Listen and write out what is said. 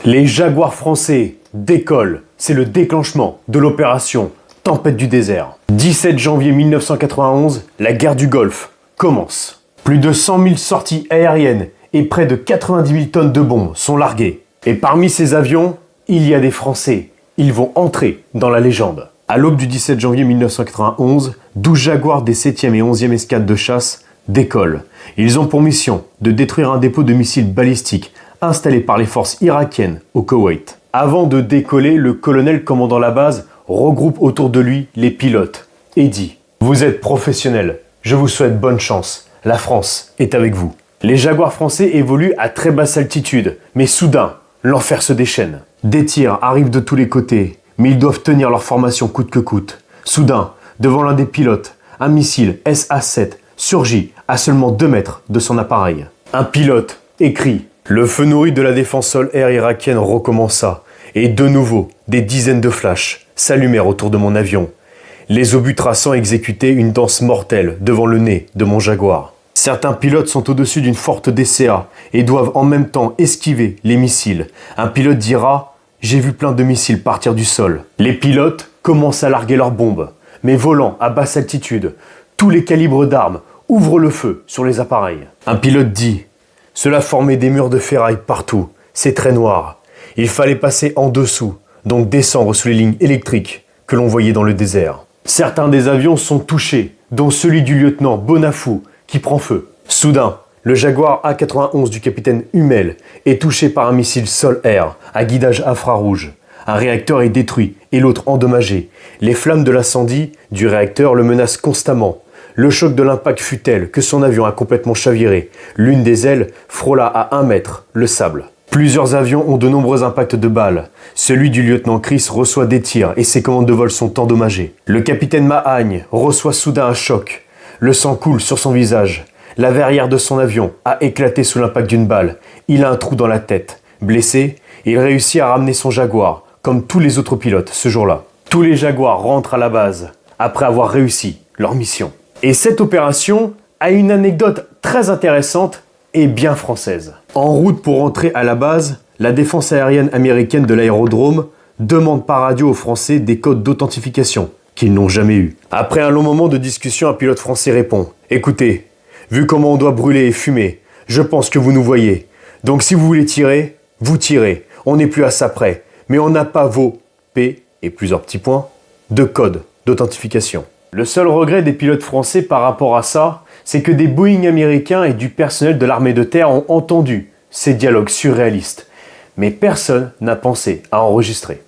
Les Jaguars français décollent. C'est le déclenchement de l'opération Tempête du désert. 17 janvier 1991, la guerre du Golfe commence. Plus de 100 000 sorties aériennes et près de 90 000 tonnes de bombes sont larguées. Et parmi ces avions, il y a des Français. Ils vont entrer dans la légende. À l'aube du 17 janvier 1991, 12 Jaguars des 7e et 11e escadres de chasse décollent. Ils ont pour mission de détruire un dépôt de missiles balistiques installé par les forces irakiennes au Koweït. Avant de décoller, le colonel commandant la base regroupe autour de lui les pilotes et dit « Vous êtes professionnels, je vous souhaite bonne chance, la France est avec vous ». Les Jaguars français évoluent à très basse altitude, mais soudain, l'enfer se déchaîne. Des tirs arrivent de tous les côtés, mais ils doivent tenir leur formation coûte que coûte. Soudain, devant l'un des pilotes, un missile SA-7 surgit à seulement 2 mètres de son appareil. Un pilote écrie. Le feu nourri de la défense sol-air irakienne recommença, et de nouveau, des dizaines de flashs s'allumèrent autour de mon avion. Les obus traçants exécutaient une danse mortelle devant le nez de mon Jaguar. Certains pilotes sont au-dessus d'une forte DCA et doivent en même temps esquiver les missiles. Un pilote dira « J'ai vu plein de missiles partir du sol ». Les pilotes commencent à larguer leurs bombes, mais volant à basse altitude, tous les calibres d'armes ouvrent le feu sur les appareils. Un pilote dit « Cela formait des murs de ferraille partout, c'est très noir. Il fallait passer en dessous, donc descendre sous les lignes électriques que l'on voyait dans le désert. » Certains des avions sont touchés, dont celui du lieutenant Bonafou, qui prend feu. Soudain, le Jaguar A-91 du capitaine Hummel est touché par un missile sol-air à guidage infrarouge. Un réacteur est détruit et l'autre endommagé. Les flammes de l'incendie du réacteur le menacent constamment. Le choc de l'impact fut tel que son avion a complètement chaviré. L'une des ailes frôla à 1 mètre le sable. Plusieurs avions ont de nombreux impacts de balles. Celui du lieutenant Chris reçoit des tirs et ses commandes de vol sont endommagées. Le capitaine Mahagne reçoit soudain un choc. Le sang coule sur son visage. La verrière de son avion a éclaté sous l'impact d'une balle. Il a un trou dans la tête. Blessé, il réussit à ramener son Jaguar, comme tous les autres pilotes ce jour-là. Tous les Jaguars rentrent à la base, après avoir réussi leur mission. Et cette opération a une anecdote très intéressante et bien française. En route pour entrer à la base, la défense aérienne américaine de l'aérodrome demande par radio aux Français des codes d'authentification qu'ils n'ont jamais eu. Après un long moment de discussion, un pilote français répond « Écoutez, vu comment on doit brûler et fumer, je pense que vous nous voyez. Donc si vous voulez tirer, vous tirez. On n'est plus à ça près. Mais on n'a pas vos P et plusieurs petits points de code d'authentification. » Le seul regret des pilotes français par rapport à ça, c'est que des Boeing américains et du personnel de l'armée de terre ont entendu ces dialogues surréalistes. Mais personne n'a pensé à enregistrer.